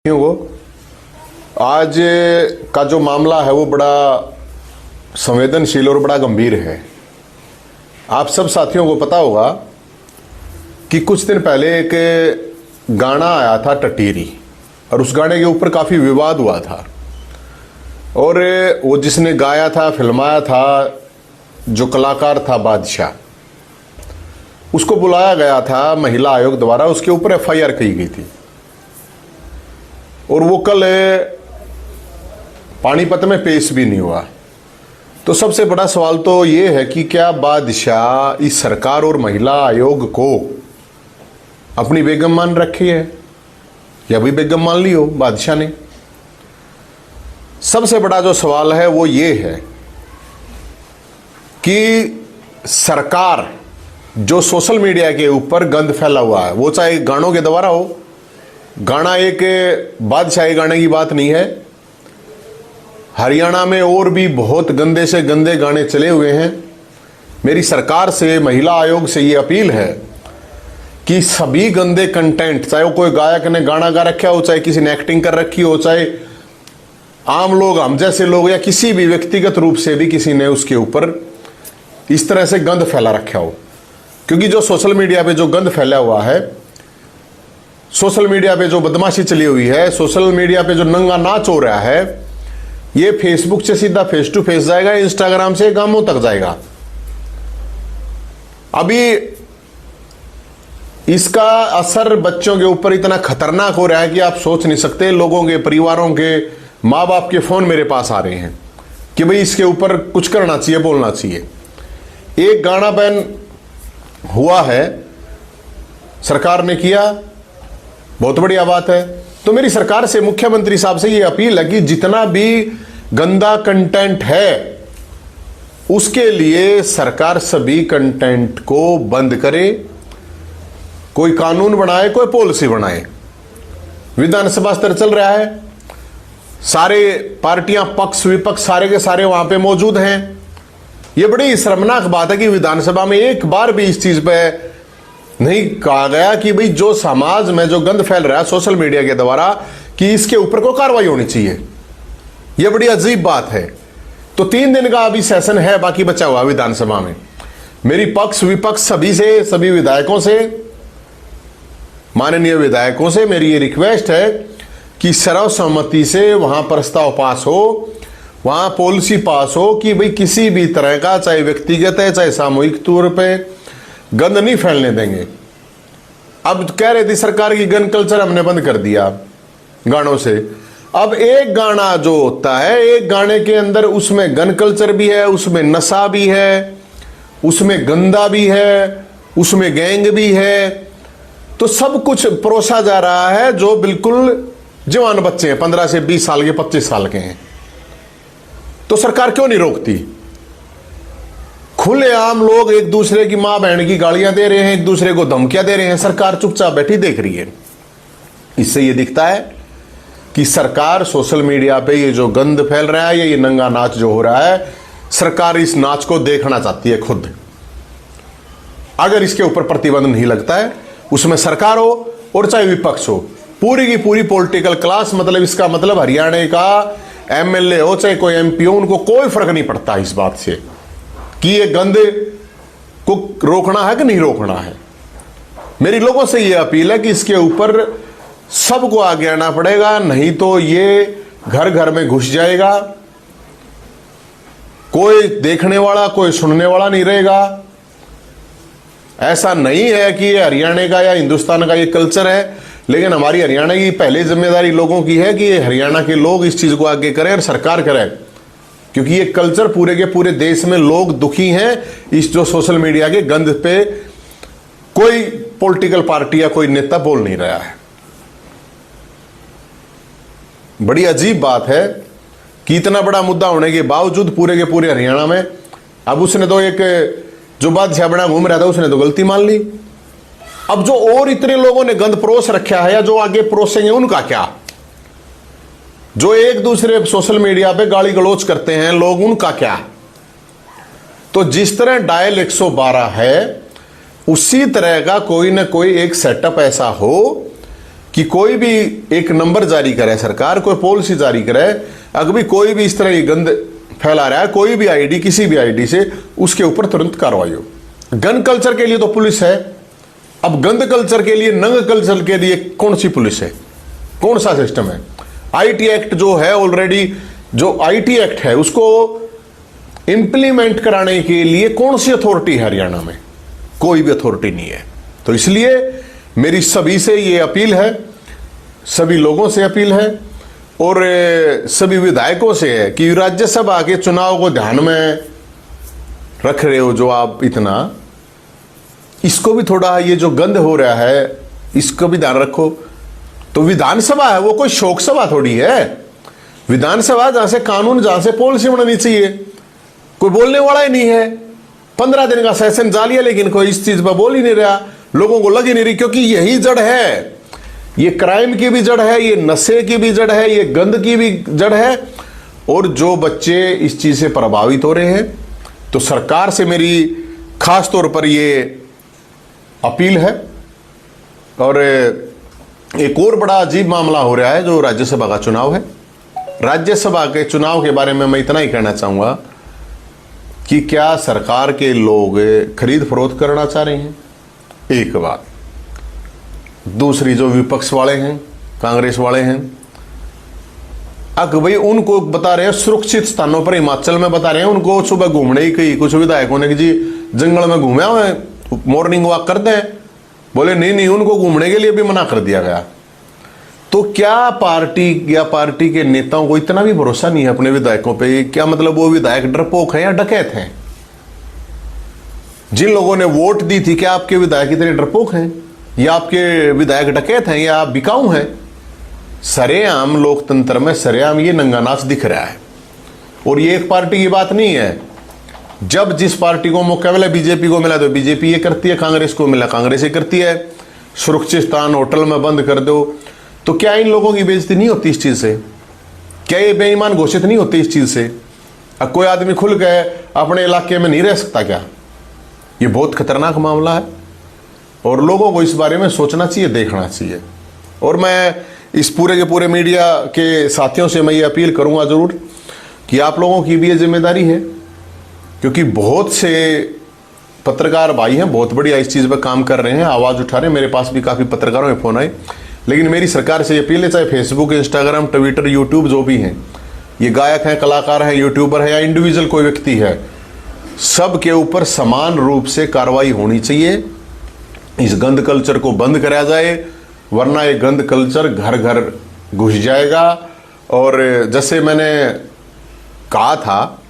को आज का जो मामला है वो बड़ा संवेदनशील और बड़ा गंभीर है। आप सब साथियों को पता होगा कि कुछ दिन पहले एक गाना आया था टटीरी, और उस गाने के ऊपर काफ़ी विवाद हुआ था। और वो जिसने गाया था, फिल्माया था, जो कलाकार था बादशाह, उसको बुलाया गया था महिला आयोग द्वारा, उसके ऊपर FIR की गई थी। और वो कल पानीपत में पेश भी नहीं हुआ। तो सबसे बड़ा सवाल तो ये है कि क्या बादशाह इस सरकार और महिला आयोग को अपनी बेगम मान रखी है, या भी बेगम मान ली हो बादशाह ने। सबसे बड़ा जो सवाल है वो ये है कि सरकार जो सोशल मीडिया के ऊपर गंद फैला हुआ है, वो चाहे गानों के द्वारा हो, गाना एक बादशाही गाने की बात नहीं है, हरियाणा में और भी बहुत गंदे से गंदे गाने चले हुए हैं। मेरी सरकार से, महिला आयोग से ये अपील है कि सभी गंदे कंटेंट, चाहे वो कोई गायक ने गाना गा रखा हो, चाहे किसी ने एक्टिंग कर रखी हो, चाहे आम लोग, हम जैसे लोग, या किसी भी व्यक्तिगत रूप से भी किसी ने उसके ऊपर इस तरह से गंद फैला रखा हो। क्योंकि जो सोशल मीडिया पे जो गंद फैला हुआ है, सोशल मीडिया पे जो बदमाशी चली हुई है, सोशल मीडिया पे जो नंगा नाच हो रहा है, ये फेसबुक से सीधा फेस टू फेस जाएगा, इंस्टाग्राम से गांवों तक जाएगा। अभी इसका असर बच्चों के ऊपर इतना खतरनाक हो रहा है कि आप सोच नहीं सकते। लोगों के, परिवारों के, माँ बाप के फोन मेरे पास आ रहे हैं कि भाई इसके ऊपर कुछ करना चाहिए, बोलना चाहिए। एक गाना बैन हुआ है, सरकार ने किया, बहुत बढ़िया बात है। तो मेरी सरकार से, मुख्यमंत्री साहब से ये अपील है कि जितना भी गंदा कंटेंट है उसके लिए सरकार सभी कंटेंट को बंद करे, कोई कानून बनाए, कोई पॉलिसी बनाए। विधानसभा स्तर चल रहा है, सारे पार्टियां, पक्ष विपक्ष सारे के सारे वहां पे मौजूद हैं। ये बड़ी शर्मनाक बात है कि विधानसभा में एक बार भी इस चीज पे नहीं कहा गया कि भाई जो समाज में जो गंद फैल रहा है सोशल मीडिया के द्वारा, कि इसके ऊपर कोई कार्रवाई होनी चाहिए। यह बड़ी अजीब बात है। तो 3 दिन का अभी सेशन है बाकी बचा हुआ विधानसभा में। मेरी पक्ष विपक्ष सभी से, सभी विधायकों से, माननीय विधायकों से मेरी ये रिक्वेस्ट है कि सर्वसम्मति से वहां प्रस्ताव पास हो, वहां पॉलिसी पास हो कि भाई किसी भी तरह का, चाहे व्यक्तिगत है चाहे सामूहिक तौर पर, गंद नहीं फैलने देंगे। अब कह रही थी सरकार की गन कल्चर हमने बंद कर दिया गानों से। अब एक गाना जो होता है, एक गाने के अंदर उसमें गन कल्चर भी है, उसमें नशा भी है, उसमें गंदा भी है, उसमें गैंग भी है। तो सब कुछ परोसा जा रहा है जो बिल्कुल जवान बच्चे हैं, 15 से 20 साल के, 25 साल के हैं। तो सरकार क्यों नहीं रोकती? खुलेआम लोग एक दूसरे की मां बहन की गालियां दे रहे हैं, एक दूसरे को धमकियां दे रहे हैं, सरकार चुपचाप बैठी देख रही है। इससे यह दिखता है कि सरकार सोशल मीडिया पे ये जो गंद फैल रहा है, ये नंगा नाच जो हो रहा है, सरकार इस नाच को देखना चाहती है खुद। अगर इसके ऊपर प्रतिबंध नहीं लगता है, उसमें सरकार हो और चाहे विपक्ष हो, पूरी की पूरी पॉलिटिकल क्लास, मतलब इसका मतलब हरियाणा का MLA हो चाहे कोई MP हो, उनको कोई फर्क नहीं पड़ता इस बात से कि ये गंदे को रोकना है कि नहीं रोकना है। मेरी लोगों से ये अपील है कि इसके ऊपर सबको आगे आना पड़ेगा, नहीं तो ये घर घर में घुस जाएगा, कोई देखने वाला, कोई सुनने वाला नहीं रहेगा। ऐसा नहीं है कि ये हरियाणा का या हिंदुस्तान का ये कल्चर है, लेकिन हमारी हरियाणा की पहले जिम्मेदारी लोगों की है कि हरियाणा के लोग इस चीज को आगे करें और सरकार करे, क्योंकि ये कल्चर पूरे के पूरे देश में लोग दुखी हैं इस जो सोशल मीडिया के गंद पे। कोई पॉलिटिकल पार्टी या कोई नेता बोल नहीं रहा है। बड़ी अजीब बात है कि इतना बड़ा मुद्दा होने के बावजूद पूरे के पूरे हरियाणा में, अब उसने तो एक जो बादशाह बना घूम रहा था, उसने तो गलती मान ली। अब जो और इतने लोगों ने गंद परोस रखा है या जो आगे परोसेंगे, उनका क्या? जो एक दूसरे सोशल मीडिया पे गाली गलौज करते हैं लोग, उनका क्या? तो जिस तरह डायल 112 है, उसी तरह का कोई ना कोई एक सेटअप ऐसा हो कि कोई भी एक नंबर जारी करे सरकार, कोई पॉलिसी जारी करे, अगर भी कोई भी इस तरह की गंद फैला रहा है, कोई भी आईडी, किसी भी आईडी से, उसके ऊपर तुरंत कार्रवाई हो। गन कल्चर के लिए तो पुलिस है, अब गंद कल्चर के लिए, नंग कल्चर के लिए कौन सी पुलिस है, कौन सा सिस्टम है? आईटी एक्ट जो है ऑलरेडी, जो आईटी एक्ट है उसको इंप्लीमेंट कराने के लिए कौन सी अथॉरिटी है हरियाणा में? कोई भी अथॉरिटी नहीं है। तो इसलिए मेरी सभी से ये अपील है, सभी लोगों से अपील है और सभी विधायकों से है कि राज्यसभा के चुनाव को ध्यान में रख रहे हो जो आप इतना, इसको भी थोड़ा, ये जो गंद हो रहा है इसको भी ध्यान रखो। तो विधानसभा है, वो कोई शोक सभा थोड़ी है। विधानसभा जहां से कानून, जहां से पॉलिसी बनानी चाहिए, कोई बोलने वाला ही नहीं है। 15 दिन का सेशन जा लिया लेकिन कोई इस चीज पर बोल ही नहीं रहा, लोगों को लग ही नहीं रही, क्योंकि यही जड़ है। ये क्राइम की भी जड़ है, ये नशे की भी जड़ है, ये गंद की भी जड़ है। और जो बच्चे इस चीज से प्रभावित हो रहे हैं, तो सरकार से मेरी खास तौर पर ये अपील है। और एक और बड़ा अजीब मामला हो रहा है जो राज्यसभा का चुनाव है। राज्यसभा के चुनाव के बारे में मैं इतना ही कहना चाहूंगा कि क्या सरकार के लोग खरीद फरोख्त करना चाह रहे हैं? एक बात। दूसरी, जो विपक्ष वाले हैं, कांग्रेस वाले हैं, भाई उनको बता रहे हैं सुरक्षित स्थानों पर, हिमाचल में बता रहे हैं उनको सुबह घूमने की, कुछ विधायकों ने कि जी जंगल में घूमे हुए मॉर्निंग वॉक करते हैं, बोले नहीं नहीं, उनको घूमने के लिए भी मना कर दिया गया। तो क्या पार्टी या पार्टी के नेताओं को इतना भी भरोसा नहीं है अपने विधायकों पे? क्या मतलब वो विधायक डरपोक है या डकैत हैं? जिन लोगों ने वोट दी थी, क्या आपके विधायक इतने डरपोक हैं, या आपके विधायक डकैत हैं, या आप बिकाऊ हैं? सरेआम लोकतंत्र में सरेआम ये नंगा नाच दिख रहा है। और ये एक पार्टी की बात नहीं है। जब जिस पार्टी को मौका मिला, बीजेपी को मिला तो बीजेपी ये करती है, कांग्रेस को मिला कांग्रेस ये करती है। सुरक्षित स्थान होटल में बंद कर दो, तो क्या इन लोगों की बेइज्जती नहीं होती इस चीज से? क्या ये बेईमान घोषित नहीं होते इस चीज से? अब कोई आदमी खुल के अपने इलाके में नहीं रह सकता क्या? ये बहुत खतरनाक मामला है और लोगों को इस बारे में सोचना चाहिए, देखना चाहिए। और मैं इस पूरे के पूरे मीडिया के साथियों से मैं ये अपील करूंगा जरूर कि आप लोगों की भी ये जिम्मेदारी है, क्योंकि बहुत से पत्रकार भाई हैं, बहुत बढ़िया इस चीज पर काम कर रहे हैं, आवाज उठा रहे हैं। मेरे पास भी काफी पत्रकारों के फोन आए, लेकिन मेरी सरकार से अपील है, चाहे फेसबुक, इंस्टाग्राम, ट्विटर, यूट्यूब जो भी हैं, ये गायक हैं, कलाकार हैं, यूट्यूबर है या इंडिविजुअल कोई व्यक्ति है, सब के ऊपर समान रूप से कार्रवाई होनी चाहिए। इस गंद कल्चर को बंद कराया जाए, वरना ये गंद कल्चर घर घर घुस जाएगा। और जैसे मैंने कहा था,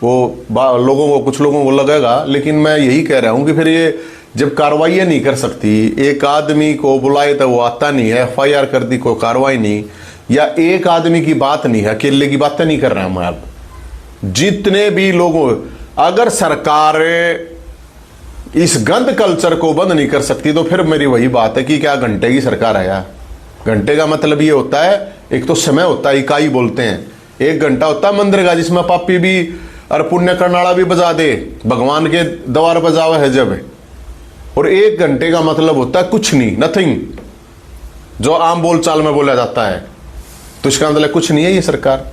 वो लोगों को, कुछ लोगों को लगेगा, लेकिन मैं यही कह रहा हूं कि फिर ये जब कार्रवाई नहीं कर सकती, एक आदमी को बुलाए तो वो आता नहीं है, FIR कर दी, कोई कार्रवाई नहीं, या एक आदमी की बात नहीं है, अकेले की बातें नहीं कर रहे हैं हम। आप जितने भी लोगों, अगर सरकार इस गंद कल्चर को बंद नहीं कर सकती, तो फिर मेरी वही बात है कि क्या घंटे की सरकार है यार? घंटे का मतलब ये होता है, एक तो समय होता है, इकाई बोलते हैं, 1 घंटा होता है मंदिर का, जिसमें पापी भी और पुण्य करनाड़ा भी बजा दे, भगवान के द्वार बजावा है जब। और 1 घंटे का मतलब होता है कुछ नहीं, नथिंग, जो आम बोलचाल में बोला जाता है। तो इसका मतलब कुछ नहीं है ये सरकार।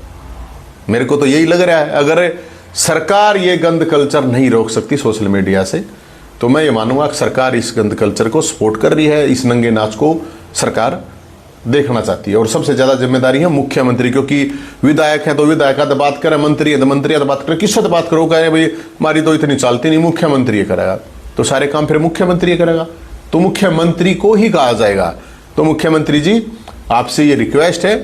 मेरे को तो यही लग रहा है, अगर सरकार ये गंद कल्चर नहीं रोक सकती सोशल मीडिया से, तो मैं ये मानूंगा कि सरकार इस गंद कल्चर को सपोर्ट कर रही है। इस नंगे नाच को सरकार देखना चाहती है। और सबसे ज्यादा जिम्मेदारी है मुख्यमंत्री, क्योंकि विधायक है तो विधायक का बात करे, मंत्री है तो मंत्री का बात करे, किससे तो बात करो, कहे भाई हमारी तो इतनी चलती नहीं, मुख्यमंत्री ये करेगा, तो सारे काम फिर मुख्यमंत्री करेगा, तो मुख्यमंत्री को ही कहा जाएगा। तो मुख्यमंत्री जी, आपसे ये रिक्वेस्ट है,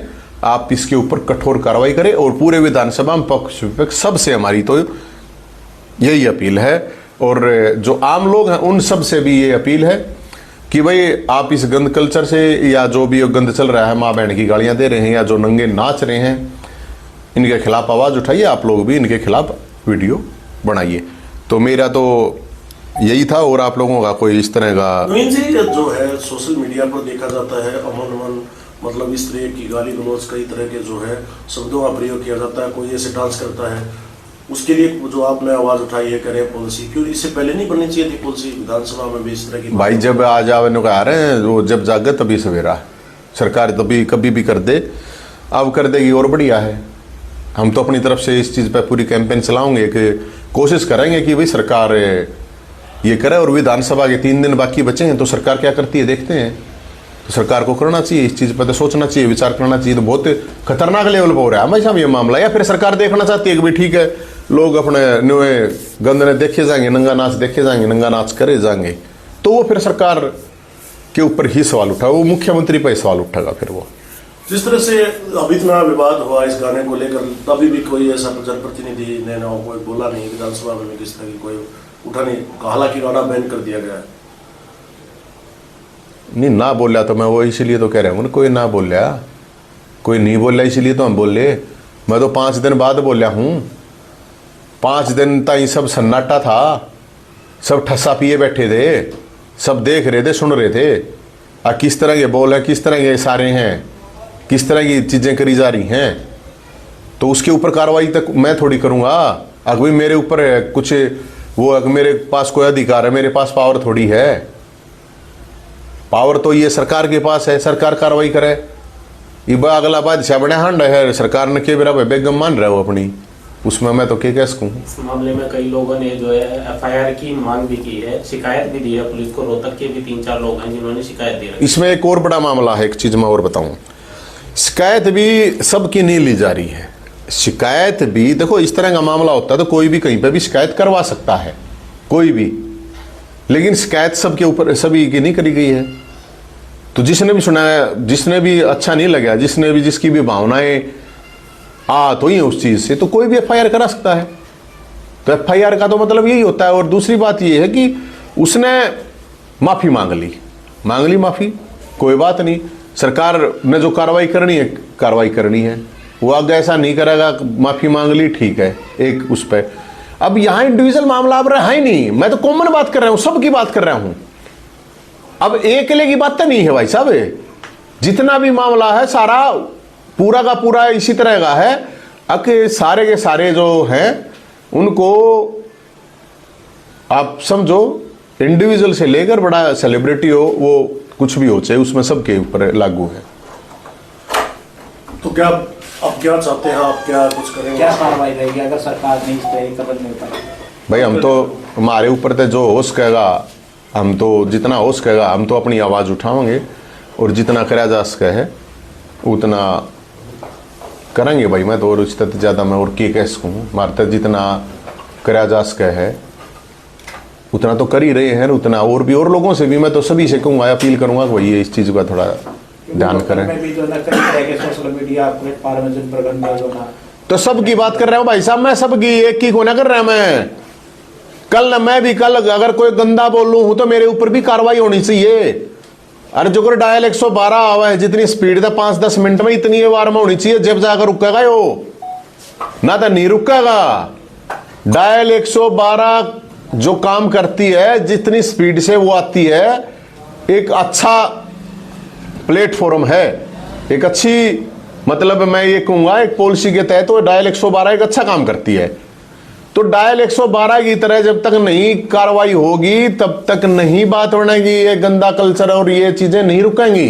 आप इसके ऊपर कठोर कार्रवाई करें। और पूरे विधानसभा में पक्ष विपक्ष सबसे हमारी तो यही अपील है। और जो आम लोग हैं उन सब से भी ये अपील है कि भाई आप इस गंद कल्चर से, या जो भी गंद चल रहा है, माँ बहन की गालियां दे रहे हैं या जो नंगे नाच रहे हैं, इनके खिलाफ आवाज उठाइए। आप लोग भी इनके खिलाफ वीडियो बनाइए। तो मेरा तो यही था। और आप लोगों का कोई इस तरह का नवीन जी, जो है सोशल मीडिया पर देखा जाता है अमन मतलब इस तरह की गाली गलौज, कई तरह के जो है शब्दों का प्रयोग किया जाता है, कोई ऐसे डांस करता है, उसके लिए जो आपने आवाज उठाई है, करें पॉलिसी, क्यों इससे पहले नहीं बननी चाहिए थी पॉलिसी विधानसभा में भी इस तरह की? भाई जब आ जावे आ रहे हैं, वो जब जागे तभी सवेरा। सरकार कभी कभी भी कर दे, अब कर देगी और बढ़िया है। हम तो अपनी तरफ से इस चीज़ पर पूरी कैंपेन चलाओगे कि कोशिश करेंगे कि भाई सरकार ये करे। और विधानसभा के 3 दिन बाकी बचे हैं तो सरकार क्या करती है देखते हैं। तो सरकार को करना चाहिए, इस चीज़ पर तो सोचना चाहिए, विचार करना चाहिए। तो बहुत खतरनाक लेवल पर हो रहा है हमेशा ये मामला। या फिर सरकार देखना चाहती है कि भाई ठीक है, लोग अपने नुए गंदने देखे जाएंगे, नंगा नाच देखे जाएंगे, नंगा नाच करे जाएंगे, तो वो फिर सरकार के ऊपर ही सवाल उठा, वो मुख्यमंत्री पर ही सवाल उठाएगा फिर वो। जिस तरह से अभी इतना विवाद हुआ इस गाने को लेकर, तभी भी कोई ऐसा जनप्रतिनिधि ने ना कोई बोला नहीं विधानसभा में, किस तरह की कोई उठा नहीं। हालांकि गाना बैन कर दिया गया है। नहीं ना बोला तो मैं वो इसीलिए तो कह रहा हूँ, कोई ना बोलिया, कोई नहीं बोला इसीलिए तो हम बोले। मैं तो 5 दिन बाद बोलिया हूँ। 5 दिन तक सब सन्नाटा था, सब ठस्सा पिए बैठे थे, सब देख रहे थे, सुन रहे थे। किस तरह के बोल है, किस तरह के इशारे हैं, किस तरह की चीज़ें करी जा रही हैं, तो उसके ऊपर कार्रवाई तक मैं थोड़ी करूँगा। अगर मेरे ऊपर कुछ वो, अगर मेरे पास कोई अधिकार है, मेरे पास पावर थोड़ी है। पावर तो ये सरकार के पास है, सरकार कार्रवाई करे। ये अगला बादशाह बने हंड है, सरकार ने के बेरा बेगम मान रहा है वो अपनी, उसमें मैं तो क्या सकूँ। इस मामले में कई लोगों ने जो है FIR की मांग भी की है, शिकायत भी दी है पुलिस को। रोहतक के भी 3-4 लोग हैं जिन्होंने शिकायत दी है। इसमें एक और बड़ा मामला है, एक चीज मैं और बताऊं। शिकायत भी सबकी नहीं ली जा रही है। शिकायत भी देखो, इस तरह का मामला होता है तो कोई भी कहीं पे भी शिकायत करवा सकता है, कोई भी, लेकिन शिकायत सबके ऊपर सभी की नहीं करी गई है। तो जिसने भी सुनाया, जिसने भी अच्छा नहीं लगा, जिसने भी, जिसकी भी भावनाएं तो ही उस चीज से, तो कोई भी FIR करा सकता है। तो FIR का तो मतलब यही होता है। और दूसरी बात यह है कि उसने माफी मांग ली माफी, कोई बात नहीं, सरकार ने जो कार्रवाई करनी है कार्रवाई करनी है। वो आगे ऐसा नहीं करेगा, माफी मांग ली ठीक है एक उस पर। अब यहां इंडिविजुअल मामला अब रहा ही नहीं, मैं तो कॉमन बात कर रहा हूं, सबकी बात कर रहा हूं। अब एक अकेले की बात तो नहीं है भाई साहब, जितना भी मामला है सारा पूरा का पूरा इसी तरह का है। कि सारे के सारे जो हैं उनको आप समझो, इंडिविजुअल से लेकर बड़ा सेलिब्रिटी हो, वो कुछ भी हो चाहे, उसमें सबके ऊपर लागू है। तो क्या अब क्या चाहते हैं आप, क्या कुछ करेंगे, क्या कार्रवाई रहेगी अगर सरकार ने इस पर कदम नहीं उठाया? भाई हम तो, हमारे ऊपर तो जो हो सकेगा, हम तो जितना हो सकेगा हम तो अपनी आवाज़ उठाएंगे और जितना करा जा सके है उतना करेंगे भाई। मैं तो और उससे ज़्यादा मैं और कह सकूँ, हमारे तक जितना करा जा सके है उतना तो कर ही रहे हैं, उतना और भी, और लोगों से भी मैं तो सभी से कहूँगा, अपील करूँगा कि भाई इस चीज़ का थोड़ा ध्यान करें। सोशल मीडिया प्लेटफॉर्म में जिन पर गंदा जो ना, तो सबकी बात कर रहा हूँ भाई साहब, मैं सबकी, एक की को ना कर रहा मैं। कल मैं भी, कल अगर कोई गंदा बोलूँ हूँ तो मेरे ऊपर भी कार्रवाई होनी चाहिए। अरे जो कर डायल 112 आवा है, जितनी स्पीड था 5-10 मिनट में इतनी वार में होनी चाहिए, जब जाकर रुकेगा यो, ना तो नहीं रुकेगा। डायल 112 जो काम करती है, जितनी स्पीड से वो आती है, एक अच्छा प्लेटफॉर्म है, एक अच्छी, मतलब मैं ये कहूंगा एक पॉलिसी के तहत तो डायल 112 एक अच्छा काम करती है। तो डायल 112 की तरह जब तक नहीं कार्रवाई होगी तब तक नहीं बात बनेगी। ये गंदा कल्चर और ये चीजें नहीं रुकेंगी।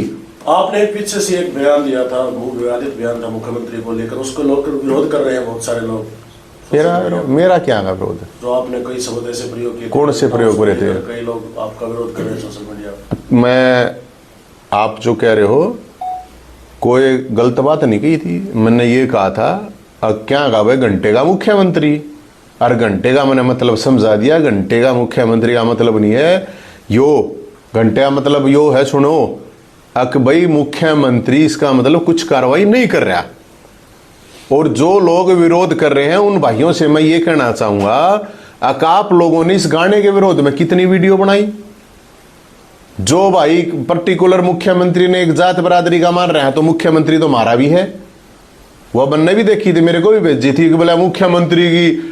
आपने पीछे से एक बयान दिया था, वो विवादित बयान था मुख्यमंत्री को लेकर, उसको लोग विरोध कर रहे हैं बहुत सारे लोग। मेरा क्या विरोध है? जो आपने कई शब्द ऐसे प्रयोग किए, कौन से प्रयोग करे थे? कई लोग आपका विरोध कर रहे हैं सोशल मीडिया पर। मैं, आप जो कह रहे हो, कोई गलत बात नहीं की थी। मैंने ये कहा था, क्या कहा भाई, घंटे का मुख्यमंत्री, और घंटे का मैंने मतलब समझा दिया। घंटे का मुख्यमंत्री का मतलब नहीं है यो, घंटे का मतलब यो है, सुनो, अक भाई मुख्यमंत्री इसका मतलब कुछ कार्रवाई नहीं कर रहा। और जो लोग विरोध कर रहे हैं उन भाइयों से मैं ये कहना चाहूंगा, अक आप लोगों ने इस गाने के विरोध में कितनी वीडियो बनाई। जो भाई पर्टिकुलर मुख्यमंत्री ने एक जात बरादरी का मान रहा है, तो मुख्यमंत्री तो हमारा भी है। वह बनने भी देखी थी, मेरे को भी भेजी थी कि बोला मुख्यमंत्री की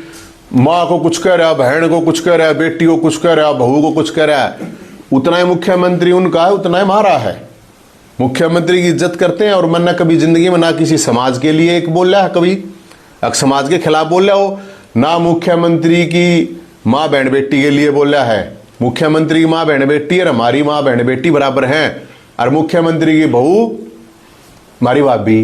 माँ को कुछ कह रहा, बहन को कुछ कह रहा, बेटी को कुछ कह रहा, बहू को कुछ कह रहा है। उतना ही मुख्यमंत्री उनका है, उतना ही हमारा है। मुख्यमंत्री की इज्जत करते हैं। और मैंने कभी जिंदगी में ना किसी समाज के लिए एक बोला है, कभी समाज के खिलाफ बोला हो, ना मुख्यमंत्री की माँ बहन बेटी के लिए बोला है। मुख्यमंत्री की माँ बहन बेटी और हमारी माँ बहन बेटी बराबर हैं। और मुख्यमंत्री की बहू हमारी भाभी,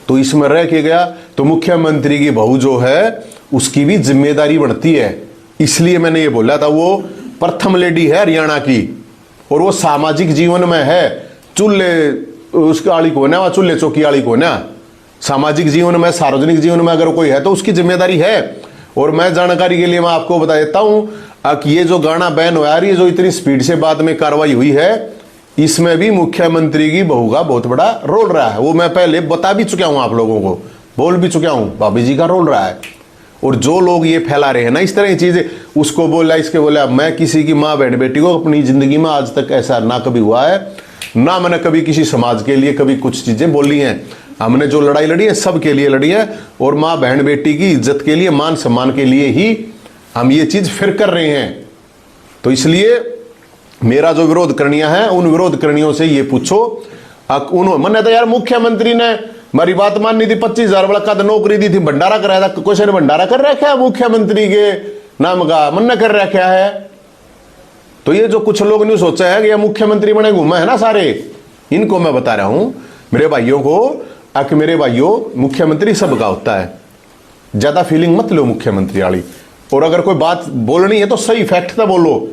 तो इसमें रह के गया तो मुख्यमंत्री की बहू जो है उसकी भी जिम्मेदारी बढ़ती है। इसलिए मैंने ये बोला था, वो प्रथम लेडी है हरियाणा की और वो सामाजिक जीवन में है, चूल्हे उसकी आड़ी को ना, चूल्हे चौकी आड़ी को ना, सामाजिक जीवन में सार्वजनिक जीवन में अगर कोई है तो उसकी जिम्मेदारी है। और मैं जानकारी के लिए मैं आपको बता देता हूं कि ये जो गाना बैन हुआ है, ये जो इतनी स्पीड से बाद में कार्रवाई हुई है, इसमें भी मुख्यमंत्री की बहू का बहुत बड़ा रोल रहा है। वो मैं पहले बता भी चुका हूं, आप लोगों को बोल भी चुका हूं, भाभी जी का रोल रहा है। और जो लोग ये फैला रहे हैं ना इस तरह की चीजें, उसको बोला इसके बोला, मैं किसी की माँ बहन बेटी को अपनी जिंदगी में आज तक ऐसा ना कभी हुआ है, ना मैंने कभी किसी समाज के लिए कभी कुछ चीजें बोली हैं। हमने जो लड़ाई लड़ी है सब के लिए लड़ी है, और माँ बहन बेटी की इज्जत के लिए, मान सम्मान के लिए ही हम ये चीज फिर कर रहे हैं। तो इसलिए मेरा जो विरोध करणीय है, उन विरोध करणियों से ये पूछो, मैंने तो यार मुख्यमंत्री ने हमारी बात माननी थी, 25,000 वाला कद नौकरी दी थी, भंडारा कराया था, क्वेश्चन भंडारा कर रखा है मुख्यमंत्री के नाम का, मन कर रखा है। तो ये जो कुछ लोग ने सोचा है कि ये मुख्यमंत्री बने घूमे है ना सारे, इनको मैं बता रहा हूं मेरे भाइयों को, कि मेरे भाइयों मुख्यमंत्री सबका होता है, ज्यादा फीलिंग मत लो मुख्यमंत्री वाली। और अगर कोई बात बोलनी है तो सही फैक्ट तो बोलो,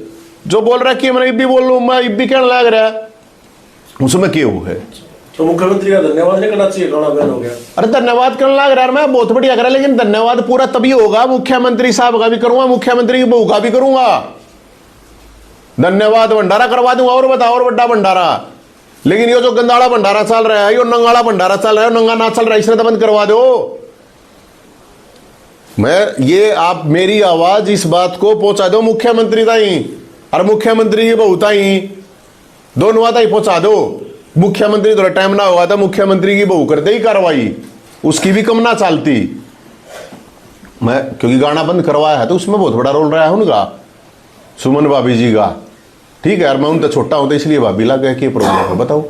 जो बोल रहा है कि मैं भी बोल लू, मैं भी कहने लग रहा है, उसमें क्यों है। तो मुख्यमंत्री का धन्यवाद नहीं करना चाहिए, गाना बैन हो गया। अरे धन्यवाद करने लग रहा है, मैं बहुत बढ़िया करा, लेकिन धन्यवाद पूरा तभी होगा, मुख्यमंत्री साहब का भी करूंगा, मुख्यमंत्री की बहू का भी करूंगा, धन्यवाद भंडारा करवा दूंगा, और बताओ और बड़ा भंडारा। लेकिन ये जो गंदाड़ा भंडारा चल रहा है, ये नंगाड़ा भंडारा चल रहा है, नंगा ना चल रहा है, इसने तो बंद करवा दो। मैं ये आप मेरी आवाज इस बात को पहुंचा दो मुख्यमंत्री ताई और मुख्यमंत्री की बहू ताई, दोनों ताई पहुंचा दो। मुख्यमंत्री थोड़ा टाइम ना होगा था, मुख्यमंत्री की बहू करते ही कार्रवाई, उसकी भी कम ना चलती। मैं क्योंकि गाना बंद करवाया है तो उसमें बहुत बड़ा रोल रहा है उनका, सुमन भाभी जी का। ठीक है यार, मैं उनसे छोटा हूं तो इसलिए भाभी लग गया कि प्रॉब्लम है, बताओ।